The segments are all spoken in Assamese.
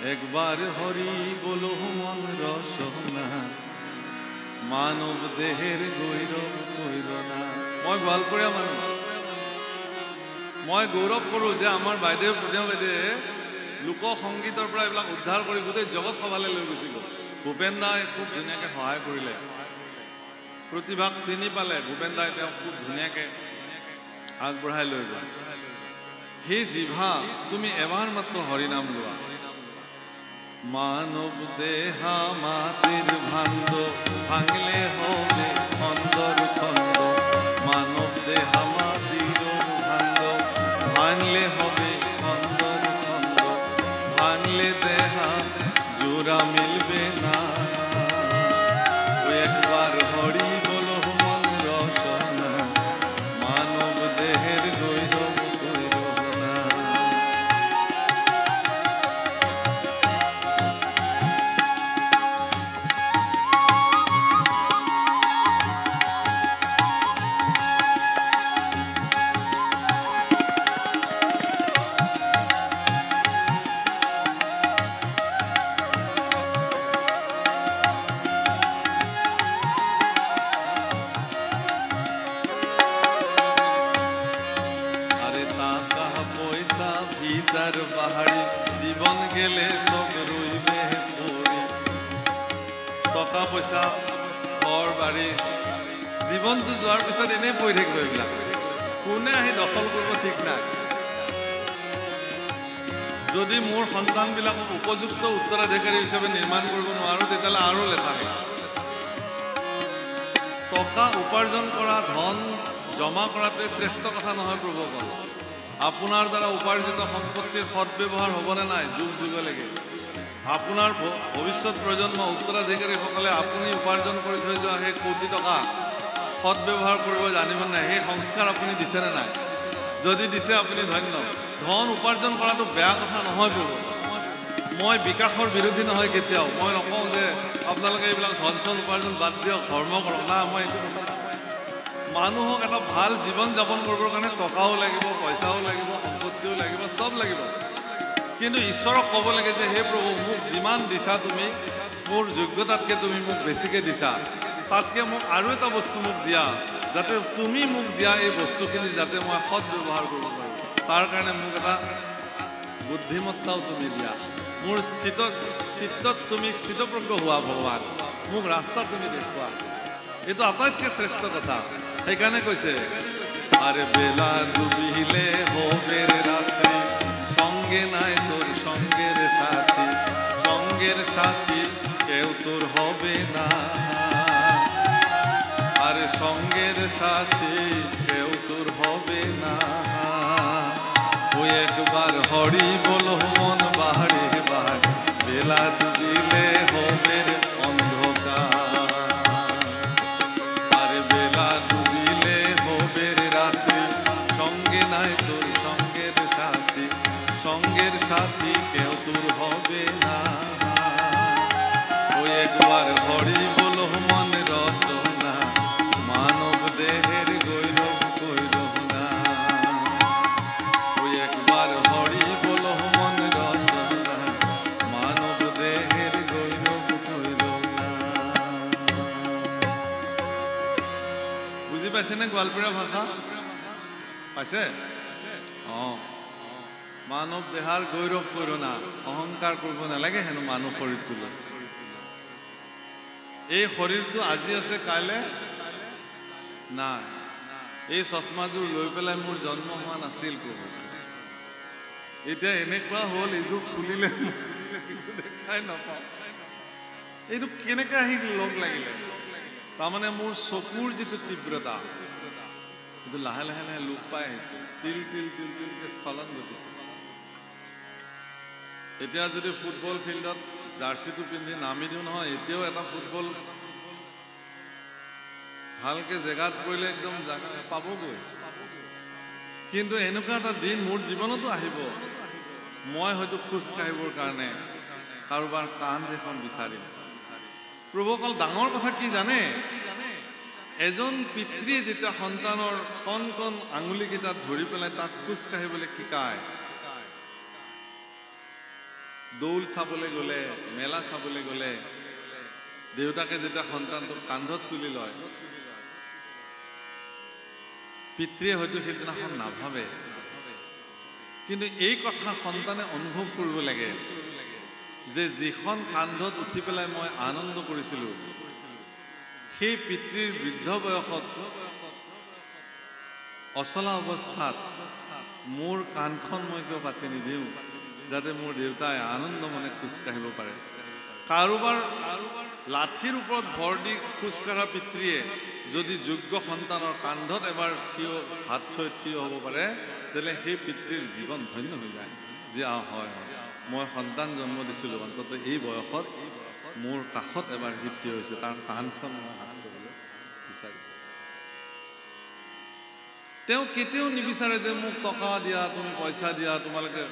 একবাৰ হৰি বলো মন ৰসনা মানব দেহেৰ গৈৰব কইৰ না। মই গোৱালপৰীয়া মানুহ, মই গৌৰৱ কৰোঁ যে আমাৰ বাইদেউ প্ৰতিমা বাইদেৱে লোক সংগীতৰ পৰা এইবিলাক উদ্ধাৰ কৰি গোটেই জগত সভালৈ লৈ গুচি গ'ল। ভূপেন দাই খুব ধুনীয়াকৈ সহায় কৰিলে, প্ৰতিভাক চিনি পালে, ভূপেন দাই তেওঁক খুব ধুনীয়াকৈ আগবঢ়াই লৈ গ'ল। সেই জিভা তুমি এবাৰ মাত্ৰ হৰিনাম লোৱা। মানৱ দেহা মাটিৰ ভাণ্ড ভাঙিলে হবে খন্দৰ খন্দ, মানৱ দেহা মাটির ভাণ্ড ভাঙলে হবে খন্দর খন্দ, ভাঙলে দেহা জোড়া মিলবে না। একবার হরি বলো মন রসনা মানব দেহের গৈরব কইর না। ভিতার বাহারি জীবন গেলে সব রইবে পড়ি। টকা পইচা ঘৰ বাৰী জীৱনটো যোৱাৰ পিছত এনেই পৰি থাকিব। এইবিলাক কোনে আহি দখল কৰিব ঠিক নাই। যদি মোৰ সন্তানবিলাকক উপযুক্ত উত্তৰাধিকাৰী হিচাপে নিৰ্মাণ কৰিব নোৱাৰোঁ তেতিয়াহ'লে আৰু লেঠা নাই। টকা উপাৰ্জন কৰা, ধন জমা কৰাটোৱে শ্ৰেষ্ঠ কথা নহয় প্ৰভুসকল। আপোনাৰ দ্বাৰা উপাৰ্জিত সম্পত্তিৰ সৎব্যৱহাৰ হ'বনে নাই যুগ যুগলৈকে। আপোনাৰ ভৱিষ্যত প্ৰজন্ম উত্তৰাধিকাৰীসকলে আপুনি উপাৰ্জন কৰি থৈ যোৱা সেই কোটি টকা সৎব্যৱহাৰ কৰিব জানিব নাই। সেই সংস্কাৰ আপুনি দিছেনে নাই? যদি দিছে আপুনি ধন্য। ধন উপাৰ্জন কৰাটো বেয়া কথা নহয় প্ৰভু। মই বিকাশৰ বিৰোধী নহয় কেতিয়াও। মই নকওঁ যে আপোনালোকে এইবিলাক ধন চন উপাৰ্জন বাদ দিয়ক, ধৰ্ম কৰক, না মই এইটো কথা নকওঁ। মানুহক এটা ভাল জীৱন যাপন কৰিবৰ কাৰণে টকাও লাগিব, পইচাও লাগিব, সম্পত্তিও লাগিব, চব লাগিব। কিন্তু ঈশ্বৰক ক'ব লাগে যে হে প্ৰভু, মোক যিমান দিছা তুমি, মোৰ যোগ্যতাতকৈ তুমি মোক বেছিকৈ দিছা, তাতকৈ মোক আৰু এটা বস্তু মোক দিয়া, যাতে তুমি মোক দিয়া এই বস্তুখিনি যাতে মই সৎ ব্যৱহাৰ কৰিব পাৰোঁ। তাৰ কাৰণে মোক এটা বুদ্ধিমত্তাও তুমি দিয়া। মোৰ চিত্তত তুমি স্থিতপ্ৰজ্ঞ হোৱা ভগৱান, মোক ৰাস্তা তুমি দেখুওৱা। এইটো আটাইতকৈ শ্ৰেষ্ঠ কথা। সেইকাৰণে কৈছে আরে বেলা ডুবিলে হবে রাত্রি, সঙ্গে নাই তোর সঙ্গের সাথী, সঙ্গের সাথী কেউ তোর হবে না। আরে সঙ্গের সাথী কেউ তোর হবে না। ওই একবার হরি বলো মন বাড়ে বাড়ে, বেলা ডুবিলে হবে অন্ধকার। আরে বেলা ডুবিলে হবে রাত্রি, সঙ্গে নাই তোর সঙ্গের সাথী, সঙ্গের সাথী কেউ তোর হবে না। ওই একবার হরি বলো মন রসনা মানব দেহের গৈরব কইর না। ওই একবার হরি বলো মন রসনা মানব দেহের গৈরব কইর না। বুজি পাইছেনে গোৱালপৰীয়া ভাষা? পাইছে? অঁ, মানৱ দেহাৰ গৌৰৱ কৰো না, অহংকাৰ কৰিব নালাগে হেনো মানুহ শৰীৰটো লৈ। এই শৰীৰটো আজি আছে, কাইলৈ নাই। এই চশমাযোৰ লৈ পেলাই মোৰ জন্ম হোৱা নাছিল প্ৰভু। এতিয়া এনেকুৱা হ'ল এইযোৰ খুলিলে দেখাই নাপাওঁ। এইটো কেনেকৈ আহি লগ লাগিলে? তাৰমানে মোৰ চকুৰ যিটো তীব্ৰতা সেইটো লাহে লাহে লাহে লোপ পাই আহিছে। তিল তিল তিল তিলকৈ স্খলন ঘটিছে। এতিয়া যদি ফুটবল ফিল্ডত জাৰ্চিটো পিন্ধি নামি দিওঁ নহয়, এতিয়াও এটা ফুটবল ভালকৈ জেগাত পৰিলে একদম জেগা পাবগৈ। কিন্তু এনেকুৱা এটা দিন মোৰ জীৱনতো আহিব, মই হয়তো খোজ কাঢ়িবৰ কাৰণে কাৰোবাৰ কান্ধ এখন বিচাৰিম। প্ৰভু অকল ডাঙৰ কথা কি জানে? এজন পিতৃয়ে যেতিয়া সন্তানৰ কণ কণ আঙুলিকেইটাত ধৰি পেলাই তাক খোজ কাঢ়িবলৈ শিকায়, দৌল চাবলৈ গ'লে, মেলা চাবলৈ গ'লে দেউতাকে যেতিয়া সন্তানটোক কান্ধত তুলি লয়, পিতৃয়ে হয়তো সেইদিনাখন নাভাবে, কিন্তু এই কথা সন্তানে অনুভৱ কৰিব লাগে যে যিখন কান্ধত উঠি পেলাই মই আনন্দ কৰিছিলোঁ, সেই পিতৃৰ বৃদ্ধ বয়সত অচলা অৱস্থাত মোৰ কাণখন মই কিয় পাতি নিদিওঁ, যাতে মোৰ দেউতাই আনন্দ মনে খোজকাঢ়িব পাৰে। কাৰোবাৰ লাঠিৰ ওপৰত ভৰ দি খোজকাঢ়া পিতৃয়ে যদি যোগ্য সন্তানৰ কান্ধত এবাৰ হাত থৈ থিয় হ'ব পাৰে, তেতিয়াহ'লে সেই পিতৃৰ জীৱন ধন্য হৈ যায় যে হয় হয়, মই সন্তান জন্ম দিছিলোঁ, অন্ততঃ এই বয়সত মোৰ কাষত এবাৰ সি থিয় হৈছে, তাৰ কাণখন মই হাত থ'বলৈ বিচাৰিছোঁ। তেওঁ কেতিয়াও নিবিচাৰে যে মোক টকা দিয়া, তুমি পইচা দিয়া, তোমালোকে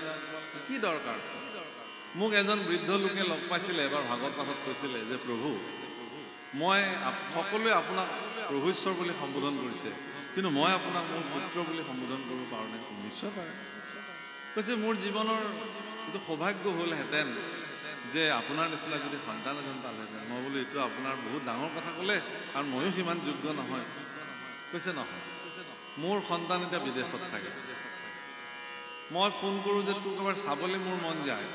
কি দৰকাৰ আছে। মোক এজন বৃদ্ধ লোকে লগ পাইছিলে এবাৰ, ভাগৱত পাঠত কৈছিলে যে প্ৰভু, মই সকলোৱে আপোনাক প্ৰভু ঈশ্বৰ বুলি সম্বোধন কৰিছে, কিন্তু মই আপোনাক মোৰ পুত্ৰ বুলি সম্বোধন কৰিব পাৰোঁ নে? নিশ্চয় পাৰে। কৈছে মোৰ জীৱনৰ এইটো সৌভাগ্য হ'লহেঁতেন যে আপোনাৰ নিচিনা যদি সন্তান এজন পালেহেঁতেন। মই বোলো এইটো আপোনাৰ বহুত ডাঙৰ কথা ক'লে, কাৰণ ময়ো সিমান যোগ্য নহয়। কৈছে নহয়, মোৰ সন্তান এতিয়া বিদেশত থাকে, মই ফোন কৰোঁ যে তোক এবাৰ চাবলৈ মোৰ মন যায়,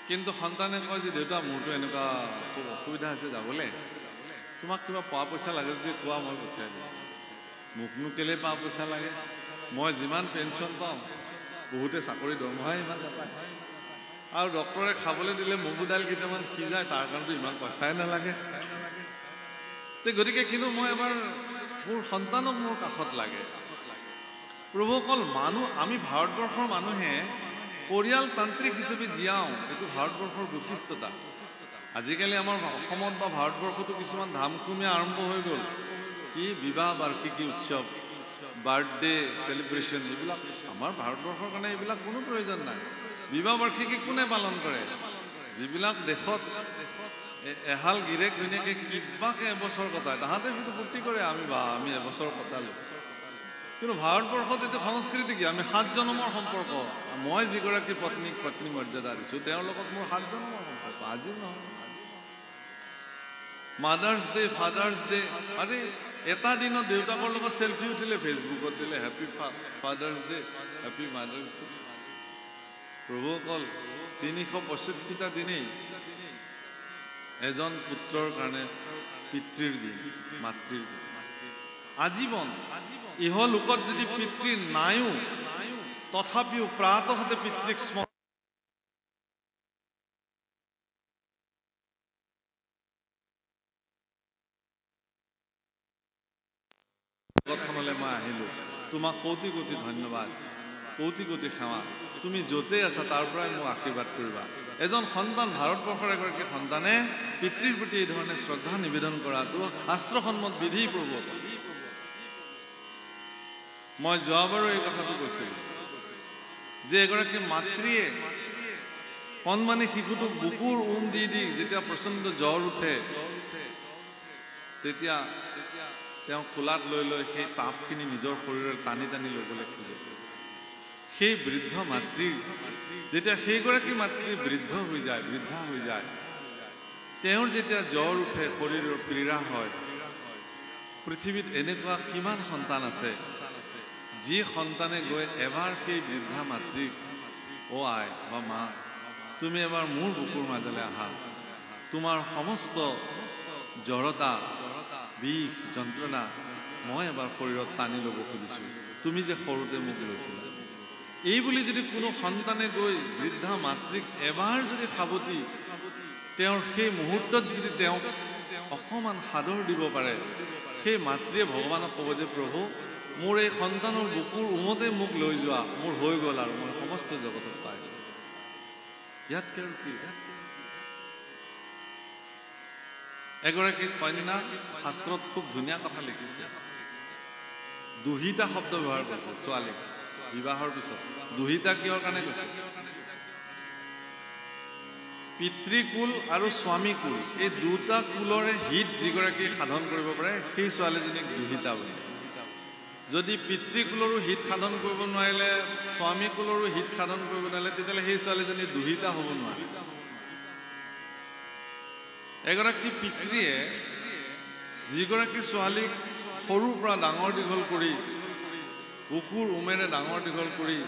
কিন্তু সন্তানে কয় যে দেউতা মোৰতো এনেকুৱা খুব অসুবিধা হৈছে যাবলৈ, তোমাক কিবা পোৱা পইচা লাগে যদি কোৱা, মই পঠিয়াই দিম। মোকনো কেলৈ পোৱা পইচা লাগে, মই যিমান পেঞ্চন পাওঁ, বহুতে চাকৰি দৰমহাই ইমান নাপায়, আৰু ডক্তৰে খাবলৈ দিলে মগু দাইল কেইটামান সিজায়, তাৰ কাৰণেতো ইমান পইচাই নালাগে। গতিকে কিন্তু মই এবাৰ মোৰ সন্তানক মোৰ কাষত লাগে। প্ৰভুসকল, আমি ভাৰতবৰ্ষৰ মানুহে পৰিয়ালতান্ত্ৰিক হিচাপে জীয়াওঁ, এইটো ভাৰতবৰ্ষৰ বৈশিষ্ট্যতা। আজিকালি আমাৰ অসমত বা ভাৰতবৰ্ষতো কিছুমান ধামখুমীয়া আৰম্ভ হৈ গ'ল, কি বিবাহ বাৰ্ষিকী উৎসৱ, বাৰ্থডে চেলিব্ৰেশ্যন, এইবিলাক আমাৰ ভাৰতবৰ্ষৰ কাৰণে এইবিলাক কোনো প্ৰয়োজন নাই। বিবাহ বাৰ্ষিকী কোনে পালন কৰে? যিবিলাক দেশত এহাল গিৰেক ঘৈণীয়েকে কিবাকে এবছৰ কটায়, তাহাঁতে সেইটো ফূৰ্তি কৰে, আমি এবছৰ কটালোঁ। কিন্তু ভাৰতবৰ্ষত এইটো সংস্কৃতি কি? আমি 7 জনমৰ সম্পৰ্ক। মই যিগৰাকী পত্নীক পত্নী মৰ্যাদা দিছোঁ, তেওঁৰ লগত মোৰ 7 জনমৰ সম্পৰ্ক, আজি নহয়। মাদাৰ্ছ ডে, ফাদাৰ্ছ ডে, আৰে এটা দিনত দেউতাকৰ লগত চেলফি উঠিলে ফেচবুকত দিলে, happy Father's Day, happy Mother's Day. প্ৰভুসকল, 365টা দিনেই এজন পুত্ৰৰ কাৰণে পিতৃৰ দিন, মাতৃৰ দিন, আজীৱন। ইহলোকত যদি পিতৃ নাইও, তথাপিও প্ৰাতঃতে পিতৃক স্মৰণ মই আহিলোঁ, তোমাক কোটি কোটি ধন্যবাদ, কোটি কোটি সেৱা, তুমি য'তেই আছা তাৰ পৰাই মোক আশীৰ্বাদ কৰিবা। এজন সন্তান, ভাৰতবৰ্ষৰ এগৰাকী সন্তানে পিতৃৰ প্ৰতি এই ধৰণে শ্ৰদ্ধা নিবেদন কৰাটো শাস্ত্ৰসন্মত বিধি। প্ৰভু, মই যোৱাবাৰো এই কথাটো কৈছিলোঁ যে এগৰাকী মাতৃয়ে কণমানি শিশুটোক বুকুৰ দি যেতিয়া প্ৰচণ্ড জ্বৰ উঠে, তেতিয়া তেওঁ কোলাত লৈ সেই তাপখিনি নিজৰ শৰীৰত টানি টানি ল'বলৈ খোজে। সেই বৃদ্ধ মাতৃৰ যেতিয়া সেইগৰাকী মাতৃ বৃদ্ধা হৈ যায়, তেওঁৰ যেতিয়া জ্বৰ উঠে, শৰীৰৰ পীড়া হয়, পৃথিৱীত এনেকুৱা কিমান সন্তান আছে যি সন্তানে গৈ এবাৰ সেই বৃদ্ধা মাতৃক, অ' আই বা মা, তুমি এবাৰ মোৰ বুকুৰ মাজলৈ আহা, তোমাৰ সমস্ত জড়তা, বিষ, যন্ত্ৰণা মই এবাৰ শৰীৰত টানি ল'ব খুজিছোঁ, তুমি যে সৰুতে মোক লৈছিলা। এই বুলি যদি কোনো সন্তানে গৈ বৃদ্ধা মাতৃক এবাৰ যদি সাৱটি তেওঁৰ সেই মুহূৰ্তত যদি তেওঁক অকণমান সাদৰ দিব পাৰে, সেই মাতৃয়ে ভগৱানক ক'ব যে প্ৰভু, মোৰ এই সন্তানৰ বুকুৰ উমতে মোক লৈ যোৱা, মোৰ হৈ গ'ল আৰু মই সমস্ত জগতত পাই গ'ল। ইয়াতকৈ আৰু কি? এগৰাকী কন্যা শাস্ত্ৰত খুব ধুনীয়া কথা লিখিছে, দুহিতা শব্দ ব্যৱহাৰ কৰিছে ছোৱালীক বিবাহৰ পিছত। দুহিতা কিহৰ কাৰণে কৈছে? পিতৃকুল আৰু স্বামীকুল, এই দুটা কুলৰে হিত যিগৰাকী সাধন কৰিব পাৰে, সেই ছোৱালীজনীক দুহিতা বুলি। যদি পিতৃকুলৰো হিত সাধন কৰিব নোৱাৰিলে, স্বামীকুলৰো হিত সাধন কৰিব নোৱাৰিলে, তেতিয়াহ'লে সেই ছোৱালীজনী দুহিতা হ'ব নোৱাৰে। এগৰাকী পিতৃয়ে যিগৰাকী ছোৱালীক সৰুৰ পৰা ডাঙৰ দীঘল কৰি, বুকুৰ উমেৰে ডাঙৰ দীঘল কৰি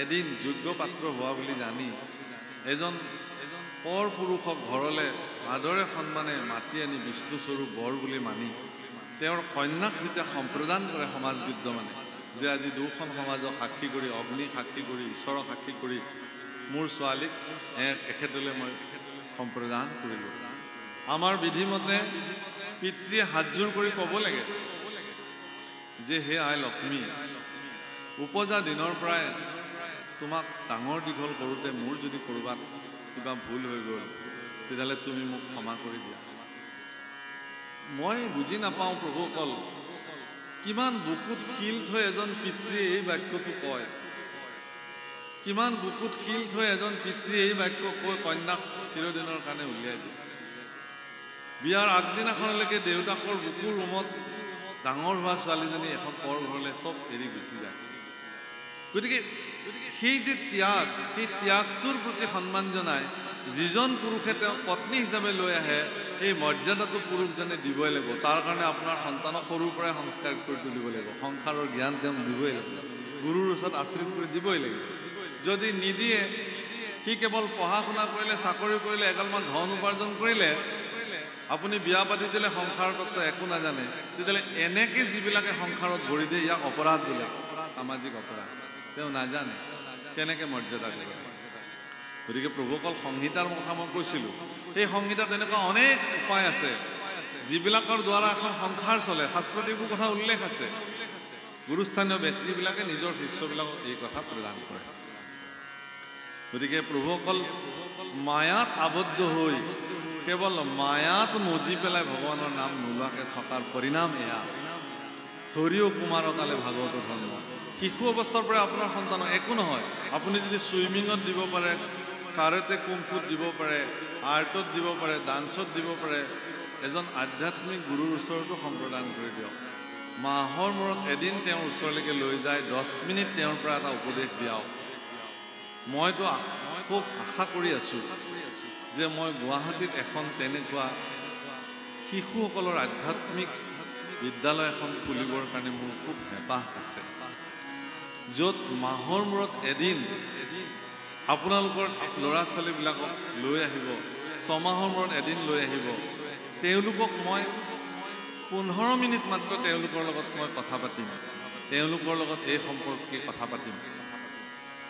এদিন যোগ্য পাত্ৰ হোৱা বুলি জানি এজন পৰ পুৰুষক ঘৰলৈ আদৰে সন্মানে মাতি আনি বিষ্ণুস্বৰূপ বৰ বুলি মানি তেওঁৰ কন্যাক যেতিয়া সম্প্ৰদান কৰে সমাজ বিদ্যমানে, যে আজি দুখন সমাজক সাক্ষী কৰি, অগ্নি সাক্ষী কৰি, ঈশ্বৰক সাক্ষী কৰি মোৰ ছোৱালীক এখেতলৈ মই সম্প্ৰদান কৰিলোঁ। আমাৰ বিধিমতে পিতৃয়ে হাতযোৰ কৰি ক'ব লাগে যে হে আই লক্ষ্মী, উপজা দিনৰ পৰাই তোমাক ডাঙৰ দীঘল কৰোঁতে মোৰ যদি ক'ৰবাত কিবা ভুল হৈ গ'ল, তেতিয়াহ'লে তুমি মোক ক্ষমা কৰি দিয়া। মই বুজি নাপাওঁ প্ৰভুসকল, কিমান বুকুত শিল থৈ এজন পিতৃয়ে এই বাক্যটো কয়, কিমান বুকুত শিল থৈ এজন পিতৃয়ে এই বাক্য কৈ কন্যাক চিৰদিনৰ কাৰণে উলিয়াই দিয়ে। বিয়াৰ আগদিনাখনলৈকে দেউতাকৰ বুকুৰ ৰুমত ডাঙৰ হোৱা ছোৱালীজনী এখন পৰ ঘৰলৈ চব এৰি গুচি যায়। গতিকে সেই যে ত্যাগ, সেই ত্যাগটোৰ প্ৰতি সন্মান জনাই যিজন পুৰুষে তেওঁক পত্নী হিচাপে লৈ আহে, সেই মৰ্যাদাটো পুৰুষজনে দিবই লাগিব। তাৰ কাৰণে আপোনাৰ সন্তানক সৰুৰ পৰাই সংস্কাৰ কৰি তুলিব লাগিব, সংসাৰৰ জ্ঞান তেওঁক দিবই লাগিব, গুৰুৰ ওচৰত আশ্ৰয় কৰি দিবই লাগিব। যদি নিদিয়ে, সি কেৱল পঢ়া শুনা কৰিলে, চাকৰি কৰিলে, এগালমান ধন উপাৰ্জন কৰিলে, আপুনি বিয়া পাতি দিলে সংসাৰৰ তত্ত্ব একো নাজানে, তেতিয়াহ'লে এনেকৈ যিবিলাকে সংসাৰত ভৰি দিয়ে ইয়াক অপৰাধ বোলে, সামাজিক অপৰাধ। তেওঁ নাজানে কেনেকৈ মৰ্যাদা দিব। গতিকে প্ৰভুসকল, সংহিতাৰ কথা মই কৈছিলোঁ, সেই সংহিতাত তেনেকুৱা অনেক উপায় আছে যিবিলাকৰ দ্বাৰা এখন সংসাৰ চলে। শাস্ত্ৰত এইবোৰ কথা উল্লেখ আছে। গুৰুস্থানীয় ব্যক্তিবিলাকে নিজৰ শিষ্যবিলাকক এই কথা প্ৰদান কৰে। গতিকে প্ৰভুসকল, মায়াত আবদ্ধ হৈ কেৱল মায়াত মজি পেলাই ভগৱানৰ নাম নোলোৱাকৈ থকাৰ পৰিণাম এয়া। ধৰিও কুমাৰকালে ভাগৱত ধৰ্ম। শিশু অৱস্থাৰ পৰা আপোনাৰ সন্তানক একো নহয়, আপুনি যদি ছুইমিঙত দিব পাৰে, কাৰাটে কুমফুত দিব পাৰে, আৰ্টত দিব পাৰে, ডান্সত দিব পাৰে, এজন আধ্যাত্মিক গুৰুৰ ওচৰতো সম্প্ৰদান কৰি দিয়ক। মাহৰ মূৰত এদিন তেওঁৰ ওচৰলৈকে লৈ যায়, 10 মিনিট তেওঁৰ পৰা এটা উপদেশ দিয়াওক। মইতো খুব আশা কৰি আছোঁ যে মই গুৱাহাটীত এখন তেনেকুৱা শিশুসকলৰ আধ্যাত্মিক বিদ্যালয় এখন খুলিবৰ কাৰণে মোৰ খুব হেঁপাহ আছে, য'ত মাহৰ মূৰত এদিন আপোনালোকৰ ল'ৰা ছোৱালীবিলাকক লৈ আহিব, 6 মাহৰ মূৰত এদিন লৈ আহিব। তেওঁলোকক মই 15 মিনিট মাত্ৰ তেওঁলোকৰ লগত মই কথা পাতিম, তেওঁলোকৰ লগত এই সম্পৰ্কে কথা পাতিম।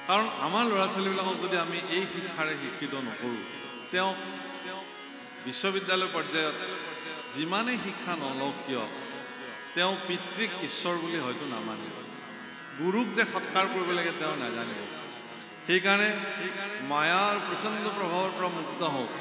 কাৰণ আমাৰ ল'ৰা ছোৱালীবিলাকক যদি আমি এই শিক্ষাৰে শিক্ষিত নকৰোঁ, তেওঁ বিশ্ববিদ্যালয় পৰ্যায়ত যিমানেই শিক্ষা নলওক কিয়, তেওঁ পিতৃক ঈশ্বৰ বুলি হয়তো নামানে, গুৰুক যে সৎকাৰ কৰিব লাগে তেওঁ নাজানিব। সেইকাৰণে মায়াৰ প্ৰচণ্ড প্ৰভাৱৰ পৰা মুক্ত হওক।